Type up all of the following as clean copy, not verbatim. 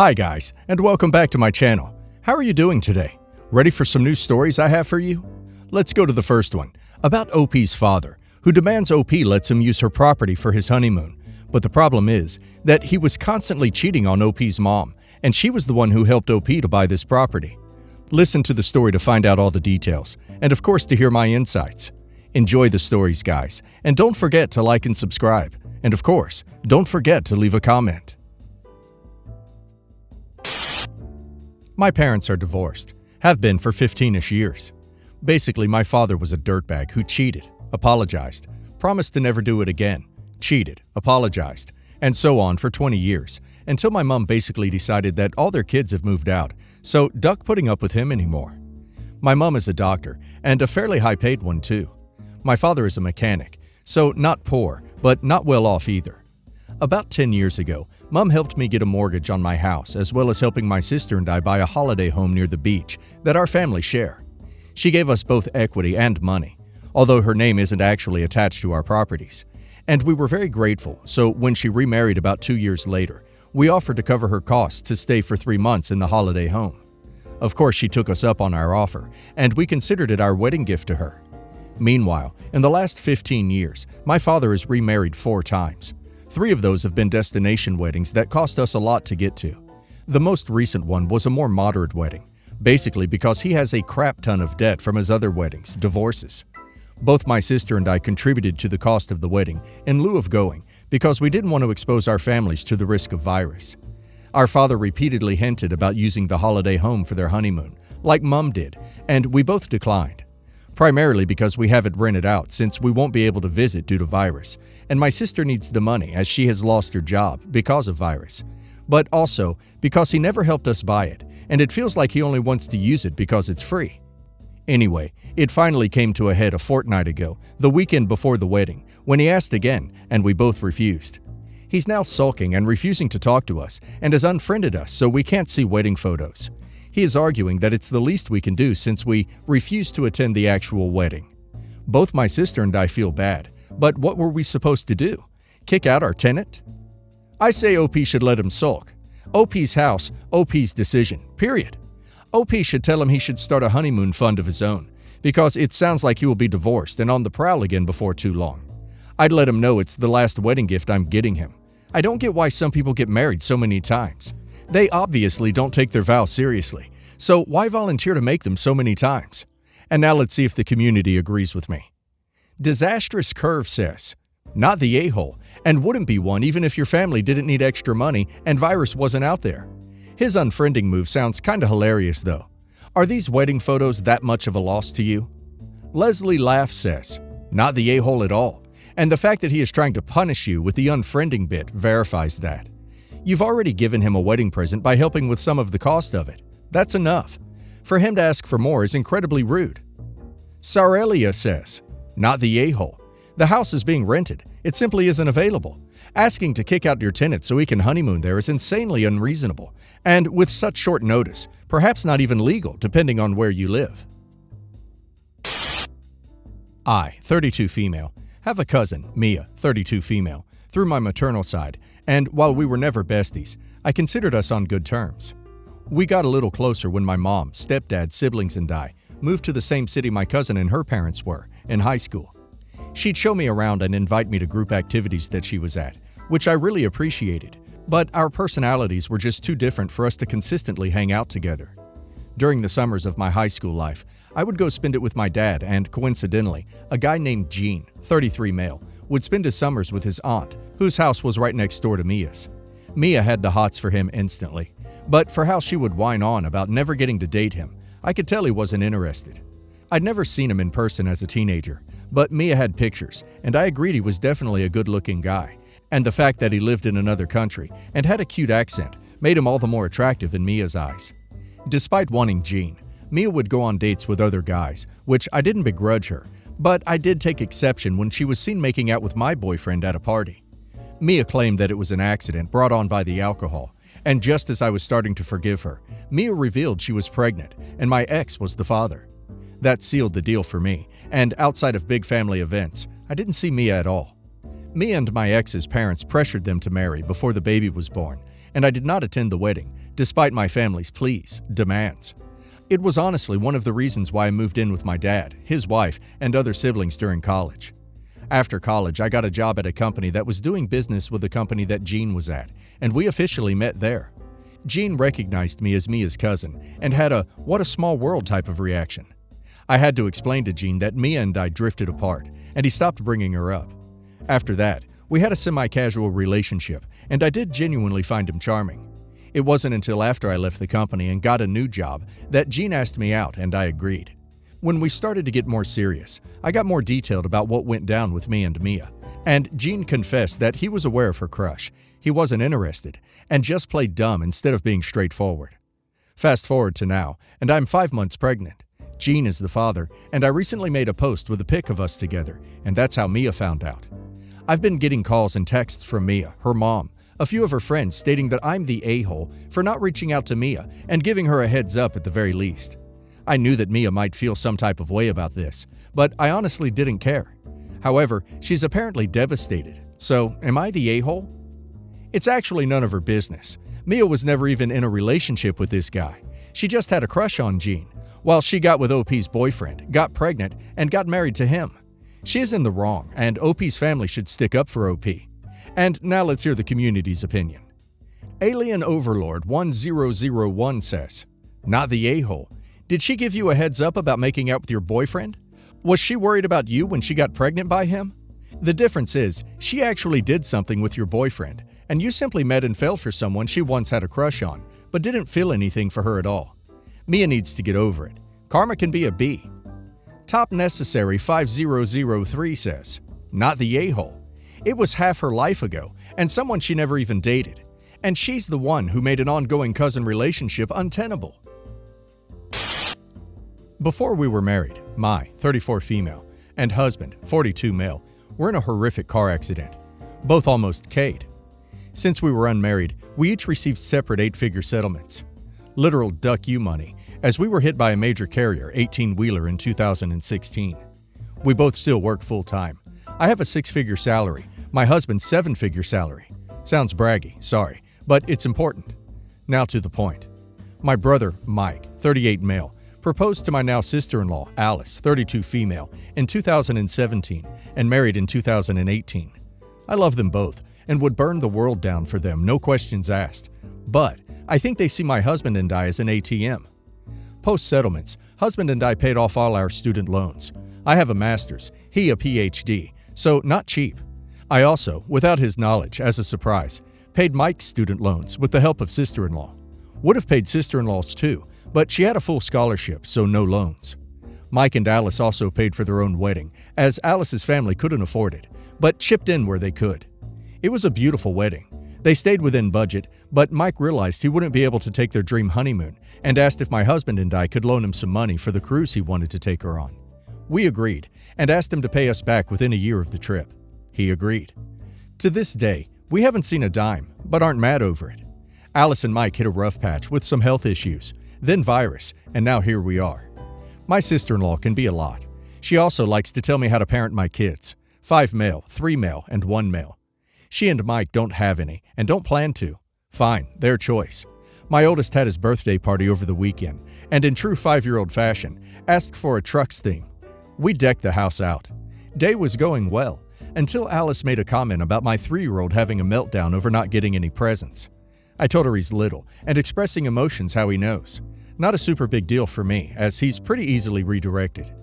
Hi guys, and welcome back to my channel. How are you doing today? Ready for some new stories I have for you? Let's go to the first one, about OP's father, who demands OP lets him use her property for his honeymoon. But the problem is that he was constantly cheating on OP's mom, and she was the one who helped OP to buy this property. Listen to the story to find out all the details, and of course to hear my insights. Enjoy the stories, guys, and don't forget to like and subscribe. And of course, don't forget to leave a comment. My parents are divorced, have been for 15-ish years. Basically, my father was a dirtbag who cheated, apologized, promised to never do it again, cheated, apologized, and so on for 20 years, until my mom basically decided that all their kids have moved out, so duck putting up with him anymore. My mom is a doctor, and a fairly high-paid one too. My father is a mechanic, so not poor, but not well off either. About 10 years ago, Mom helped me get a mortgage on my house, as well as helping my sister and I buy a holiday home near the beach that our family share. She gave us both equity and money, although her name isn't actually attached to our properties. And we were very grateful, so when she remarried about 2 years later, we offered to cover her costs to stay for 3 months in the holiday home. Of course, she took us up on our offer, and we considered it our wedding gift to her. Meanwhile, in the last 15 years, my father has remarried 4 times. 3 of those have been destination weddings that cost us a lot to get to. The most recent one was a more moderate wedding, basically because he has a crap ton of debt from his other weddings, divorces. Both my sister and I contributed to the cost of the wedding in lieu of going because we didn't want to expose our families to the risk of virus. Our father repeatedly hinted about using the holiday home for their honeymoon, like Mom did, and we both declined. Primarily because we have it rented out since we won't be able to visit due to virus, and my sister needs the money as she has lost her job because of virus. But also because he never helped us buy it, and it feels like he only wants to use it because it's free. Anyway, it finally came to a head a fortnight ago, the weekend before the wedding, when he asked again, and we both refused. He's now sulking and refusing to talk to us, and has unfriended us so we can't see wedding photos. He is arguing that it's the least we can do since we refused to attend the actual wedding. Both my sister and I feel bad, but what were we supposed to do? Kick out our tenant? I say OP should let him sulk. OP's house, OP's decision, period. OP should tell him he should start a honeymoon fund of his own, because it sounds like he will be divorced and on the prowl again before too long. I'd let him know it's the last wedding gift I'm getting him. I don't get why some people get married so many times. They obviously don't take their vows seriously, so why volunteer to make them so many times? And now let's see if the community agrees with me. Disastrous Curve says, not the a-hole, and wouldn't be one even if your family didn't need extra money and virus wasn't out there. His unfriending move sounds kinda hilarious though. Are these wedding photos that much of a loss to you? Leslie Laugh says, not the a-hole at all, and the fact that he is trying to punish you with the unfriending bit verifies that. You've already given him a wedding present by helping with some of the cost of it. That's enough. For him to ask for more is incredibly rude. Sarelia says, not the a-hole. The house is being rented. It simply isn't available. Asking to kick out your tenant so he can honeymoon there is insanely unreasonable, and with such short notice, perhaps not even legal depending on where you live. I, 32 female, have a cousin, Mia, 32 female, through my maternal side, and while we were never besties, I considered us on good terms. We got a little closer when my mom, stepdad, siblings, and I moved to the same city my cousin and her parents were, in high school. She'd show me around and invite me to group activities that she was at, which I really appreciated, but our personalities were just too different for us to consistently hang out together. During the summers of my high school life, I would go spend it with my dad and, coincidentally, a guy named Gene, 33 male, would spend his summers with his aunt, whose house was right next door to Mia's. Mia had the hots for him instantly, but for how she would whine on about never getting to date him, I could tell he wasn't interested. I'd never seen him in person as a teenager, but Mia had pictures, and I agreed he was definitely a good-looking guy, and the fact that he lived in another country and had a cute accent made him all the more attractive in Mia's eyes. Despite wanting Gene, Mia would go on dates with other guys, which I didn't begrudge her, but I did take exception when she was seen making out with my boyfriend at a party. Mia claimed that it was an accident brought on by the alcohol, and just as I was starting to forgive her, Mia revealed she was pregnant and my ex was the father. That sealed the deal for me, and outside of big family events, I didn't see Mia at all. Mia and my ex's parents pressured them to marry before the baby was born, and I did not attend the wedding, despite my family's pleas, demands. It was honestly one of the reasons why I moved in with my dad, his wife, and other siblings during college. After college, I got a job at a company that was doing business with the company that Jean was at, and we officially met there. Jean recognized me as Mia's cousin and had a "what a small world" type of reaction. I had to explain to Jean that Mia and I drifted apart, and he stopped bringing her up. After that, we had a semi-casual relationship, and I did genuinely find him charming. It wasn't until after I left the company and got a new job that Jean asked me out, and I agreed. When we started to get more serious, I got more detailed about what went down with me and Mia, and Jean confessed that he was aware of her crush, he wasn't interested, and just played dumb instead of being straightforward. Fast forward to now, and I'm 5 months pregnant. Jean is the father, and I recently made a post with a pic of us together, and that's how Mia found out. I've been getting calls and texts from Mia, her mom, a few of her friends stating that I'm the a-hole for not reaching out to Mia and giving her a heads up at the very least. I knew that Mia might feel some type of way about this, but I honestly didn't care. However, she's apparently devastated. So, am I the a-hole? It's actually none of her business. Mia was never even in a relationship with this guy. She just had a crush on Jean, while she got with OP's boyfriend, got pregnant, and got married to him. She is in the wrong, and OP's family should stick up for OP. And now let's hear the community's opinion. Alien Overlord 1001 says, "Not the a-hole. Did she give you a heads up about making out with your boyfriend? Was she worried about you when she got pregnant by him? The difference is, she actually did something with your boyfriend, and you simply met and fell for someone she once had a crush on, but didn't feel anything for her at all. Mia needs to get over it. Karma can be a B." Top Necessary 5003 says, "Not the a-hole. It was half her life ago, and someone she never even dated. And she's the one who made an ongoing cousin relationship untenable." Before we were married, my 34 female and husband 42 male were in a horrific car accident, both almost K'd. Since we were unmarried, we each received separate 8-figure settlements. Literal duck you money, as we were hit by a major carrier 18-wheeler in 2016. We both still work full-time. I have a 6-figure salary, my husband's 7-figure salary. Sounds braggy, sorry, but it's important. Now to the point. My brother, Mike, 38 male, proposed to my now sister-in-law, Alice, 32 female, in 2017 and married in 2018. I love them both and would burn the world down for them, no questions asked. But I think they see my husband and I as an ATM. Post-settlements, husband and I paid off all our student loans. I have a master's, he a PhD, so not cheap. I also, without his knowledge, as a surprise, paid Mike's student loans with the help of sister-in-law. Would have paid sister-in-law's too, but she had a full scholarship, so no loans. Mike and Alice also paid for their own wedding, as Alice's family couldn't afford it, but chipped in where they could. It was a beautiful wedding. They stayed within budget, but Mike realized he wouldn't be able to take their dream honeymoon and asked if my husband and I could loan him some money for the cruise he wanted to take her on. We agreed and asked him to pay us back within a year of the trip. He agreed. To this day, we haven't seen a dime, but aren't mad over it. Alice and Mike hit a rough patch with some health issues, then virus, and now here we are. My sister-in-law can be a lot. She also likes to tell me how to parent my kids. 5 male, 3 male, and 1 male. She and Mike don't have any, and don't plan to. Fine, their choice. My oldest had his birthday party over the weekend, and in true 5-year-old fashion, asked for a trucks theme. We decked the house out. Day was going well, until Alice made a comment about my 3-year-old having a meltdown over not getting any presents. I told her he's little, and expressing emotions how he knows. Not a super big deal for me, as he's pretty easily redirected.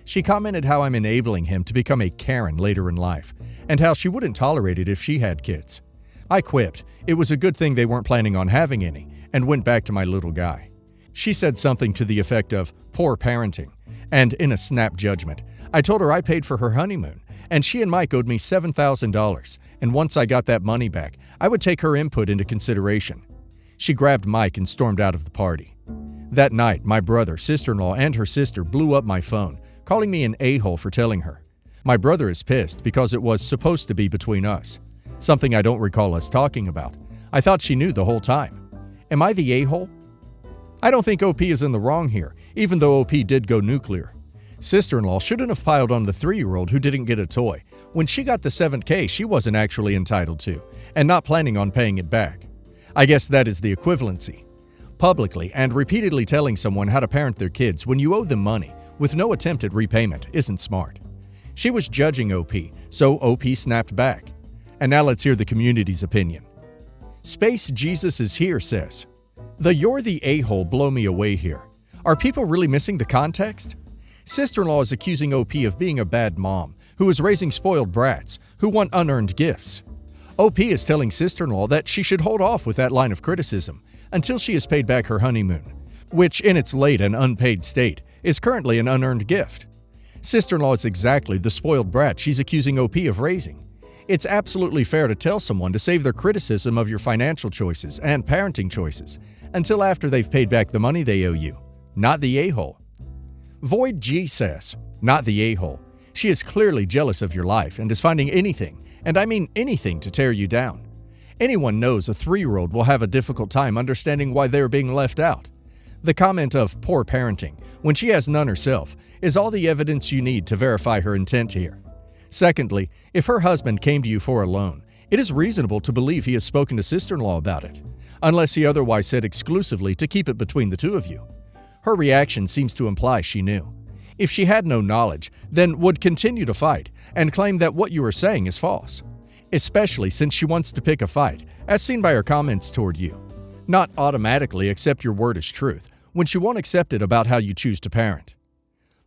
She commented how I'm enabling him to become a Karen later in life, and how she wouldn't tolerate it if she had kids. I quipped it was a good thing they weren't planning on having any, and went back to my little guy. She said something to the effect of poor parenting, and in a snap judgment, I told her I paid for her honeymoon, and she and Mike owed me $7,000, and once I got that money back, I would take her input into consideration. She grabbed Mike and stormed out of the party. That night, my brother, sister-in-law, and her sister blew up my phone, calling me an a-hole for telling her. My brother is pissed because it was supposed to be between us. Something I don't recall us talking about. I thought she knew the whole time. Am I the a-hole? I don't think OP is in the wrong here, even though OP did go nuclear. Sister-in-law shouldn't have piled on the 3-year-old who didn't get a toy when she got the $7K she wasn't actually entitled to, and not planning on paying it back. I guess that is the equivalency. Publicly and repeatedly telling someone how to parent their kids when you owe them money with no attempt at repayment isn't smart. She was judging OP, so OP snapped back. And now let's hear the community's opinion. Space Jesus is Here says, "The you're the a-hole blow me away here. Are people really missing the context? Sister-in-law is accusing OP of being a bad mom who is raising spoiled brats who want unearned gifts. OP is telling sister-in-law that she should hold off with that line of criticism until she has paid back her honeymoon, which in its late and unpaid state is currently an unearned gift. Sister-in-law is exactly the spoiled brat she's accusing OP of raising. It's absolutely fair to tell someone to save their criticism of your financial choices and parenting choices until after they've paid back the money they owe you, not the a-hole." Void G says, "Not the a-hole. She is clearly jealous of your life and is finding anything, and I mean anything, to tear you down. Anyone knows a 3-year-old will have a difficult time understanding why they are being left out. The comment of poor parenting, when she has none herself, is all the evidence you need to verify her intent here. Secondly, if her husband came to you for a loan, it is reasonable to believe he has spoken to sister-in-law about it, unless he otherwise said exclusively to keep it between the two of you. Her reaction seems to imply she knew. If she had no knowledge, then would continue to fight and claim that what you are saying is false, especially since she wants to pick a fight, as seen by her comments toward you. Not automatically accept your word as truth when she won't accept it about how you choose to parent."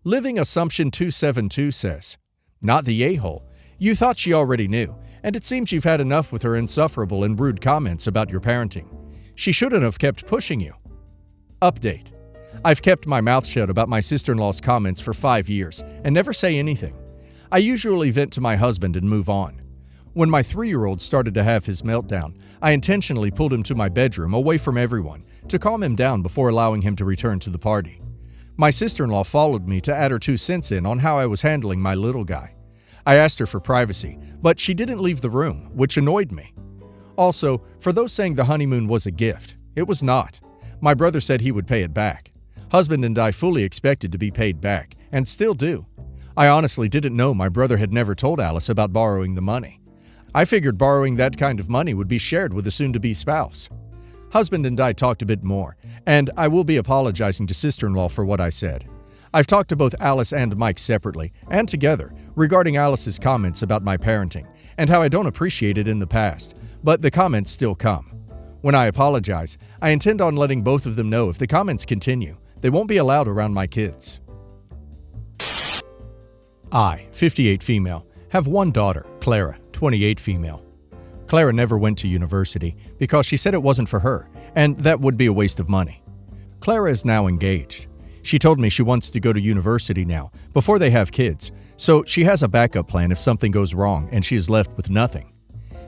Living Assumption 272 says, "Not the a-hole. You thought she already knew, and it seems you've had enough with her insufferable and rude comments about your parenting. She shouldn't have kept pushing you." Update. I've kept my mouth shut about my sister-in-law's comments for 5 years and never say anything. I usually vent to my husband and move on. When my 3-year-old started to have his meltdown, I intentionally pulled him to my bedroom away from everyone to calm him down before allowing him to return to the party. My sister-in-law followed me to add her 2 cents in on how I was handling my little guy. I asked her for privacy, but she didn't leave the room, which annoyed me. Also, for those saying the honeymoon was a gift, it was not. My brother said he would pay it back. Husband and I fully expected to be paid back, and still do. I honestly didn't know my brother had never told Alice about borrowing the money. I figured borrowing that kind of money would be shared with the soon-to-be spouse. Husband and I talked a bit more, and I will be apologizing to sister-in-law for what I said. I've talked to both Alice and Mike separately and together regarding Alice's comments about my parenting and how I don't appreciate it in the past, but the comments still come. When I apologize, I intend on letting both of them know if the comments continue, they won't be allowed around my kids. I, 58 female, have one daughter, Clara, 28 female. Clara never went to university because she said it wasn't for her, and that would be a waste of money. Clara is now engaged. She told me she wants to go to university now, before they have kids, so she has a backup plan if something goes wrong and she is left with nothing.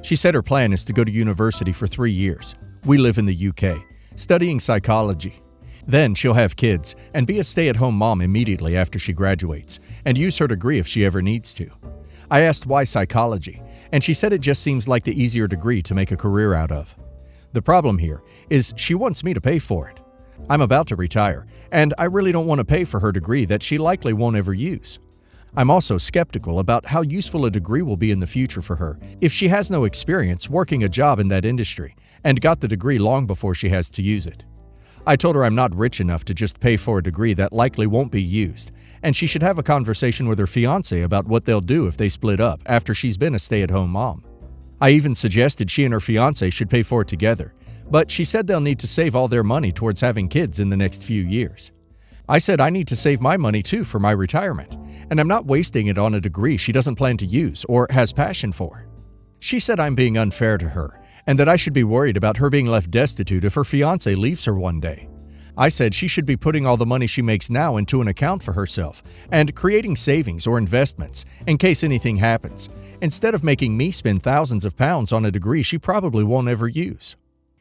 She said her plan is to go to university for 3 years. We live in the UK, studying psychology. Then she'll have kids and be a stay-at-home mom immediately after she graduates and use her degree if she ever needs to. I asked why psychology, and she said it just seems like the easier degree to make a career out of. The problem here is she wants me to pay for it. I'm about to retire, and I really don't want to pay for her degree that she likely won't ever use. I'm also skeptical about how useful a degree will be in the future for her if she has no experience working a job in that industry and got the degree long before she has to use it. I told her I'm not rich enough to just pay for a degree that likely won't be used, and she should have a conversation with her fiancé about what they'll do if they split up after she's been a stay-at-home mom. I even suggested she and her fiancé should pay for it together, but she said they'll need to save all their money towards having kids in the next few years. I said I need to save my money too for my retirement, and I'm not wasting it on a degree she doesn't plan to use or has passion for. She said I'm being unfair to her, and that I should be worried about her being left destitute if her fiancé leaves her one day. I said she should be putting all the money she makes now into an account for herself and creating savings or investments in case anything happens, instead of making me spend thousands of pounds on a degree she probably won't ever use.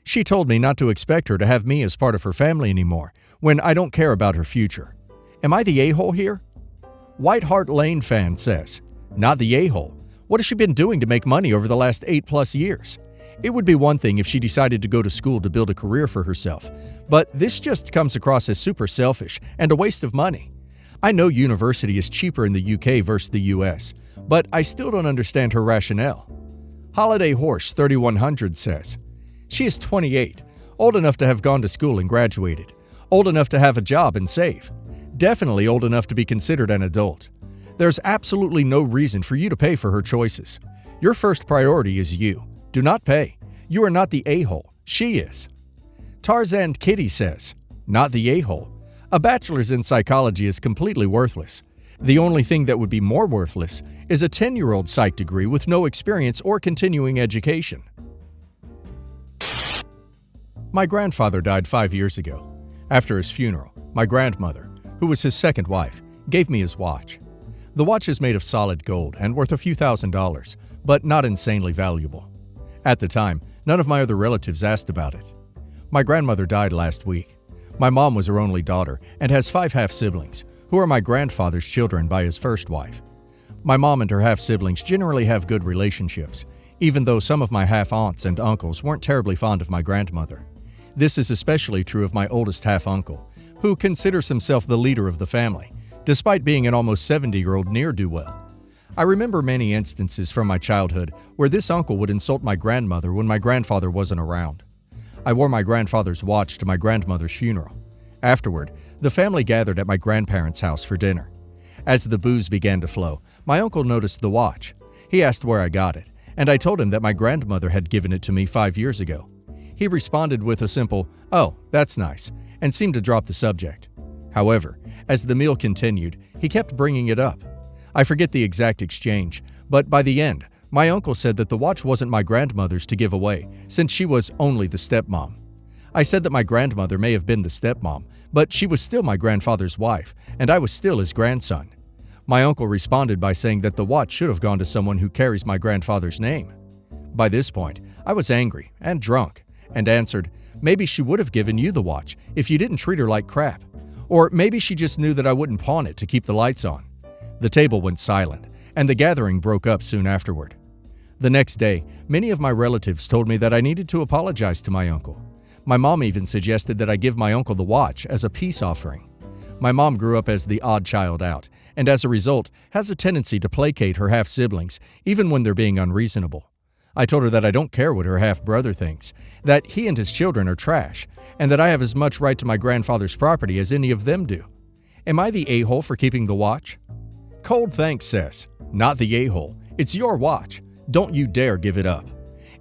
She told me not to expect her to have me as part of her family anymore when I don't care about her future. Am I the a-hole here? White Hart Lane fan says, "Not the a-hole. What has she been doing to make money over the last 8+ years? It would be one thing if she decided to go to school to build a career for herself, but this just comes across as super selfish and a waste of money. I know university is cheaper in the UK versus the US, but I still don't understand her rationale." Holiday Horse 3100 says, She is 28, old enough to have gone to school and graduated, old enough to have a job and save, definitely old enough to be considered an adult. There's absolutely no reason for you to pay for her choices. Your first priority is you. Do not pay. You are not the a-hole. She is. Tarzan Kitty says, not the a-hole. A bachelor's in psychology is completely worthless. The only thing that would be more worthless is a 10-year-old psych degree with no experience or continuing education. My grandfather died 5 years ago. After his funeral, my grandmother, who was his second wife, gave me his watch. The watch is made of solid gold and worth a few $1,000s, but not insanely valuable. At the time, none of my other relatives asked about it. My grandmother died last week. My mom was her only daughter and has 5 half-siblings, who are my grandfather's children by his first wife. My mom and her half-siblings generally have good relationships, even though some of my half-aunts and uncles weren't terribly fond of my grandmother. This is especially true of my oldest half-uncle, who considers himself the leader of the family, despite being an almost 70-year-old ne'er-do-well. I remember many instances from my childhood where this uncle would insult my grandmother when my grandfather wasn't around. I wore my grandfather's watch to my grandmother's funeral. Afterward, the family gathered at my grandparents' house for dinner. As the booze began to flow, my uncle noticed the watch. He asked where I got it, and I told him that my grandmother had given it to me 5 years ago. He responded with a simple, "Oh, that's nice," and seemed to drop the subject. However, as the meal continued, he kept bringing it up. I forget the exact exchange, but by the end, my uncle said that the watch wasn't my grandmother's to give away, since she was only the stepmom. I said that my grandmother may have been the stepmom, but she was still my grandfather's wife, and I was still his grandson. My uncle responded by saying that the watch should have gone to someone who carries my grandfather's name. By this point, I was angry and drunk, and answered, maybe she would have given you the watch if you didn't treat her like crap. Or maybe she just knew that I wouldn't pawn it to keep the lights on. The table went silent, and the gathering broke up soon afterward. The next day, many of my relatives told me that I needed to apologize to my uncle. My mom even suggested that I give my uncle the watch as a peace offering. My mom grew up as the odd child out, and as a result, has a tendency to placate her half-siblings, even when they're being unreasonable. I told her that I don't care what her half-brother thinks, that he and his children are trash, and that I have as much right to my grandfather's property as any of them do. Am I the a-hole for keeping the watch? Cold Thanks says, not the a-hole. It's your watch. Don't you dare give it up.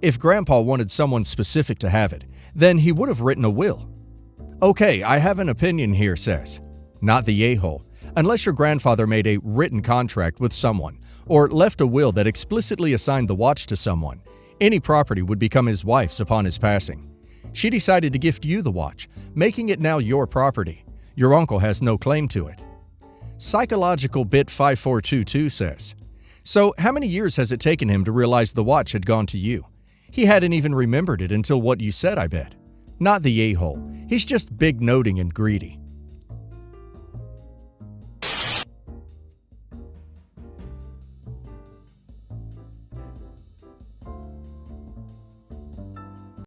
If Grandpa wanted someone specific to have it, then he would have written a will. Okay, I have an opinion here says, not the a-hole. Unless your grandfather made a written contract with someone or left a will that explicitly assigned the watch to someone, any property would become his wife's upon his passing. She decided to gift you the watch, making it now your property. Your uncle has no claim to it. Psychological Bit 5422 says, so how many years has it taken him to realize the watch had gone to you? He hadn't even remembered it until what you said, I bet. Not the a-hole. He's just big-noting and greedy.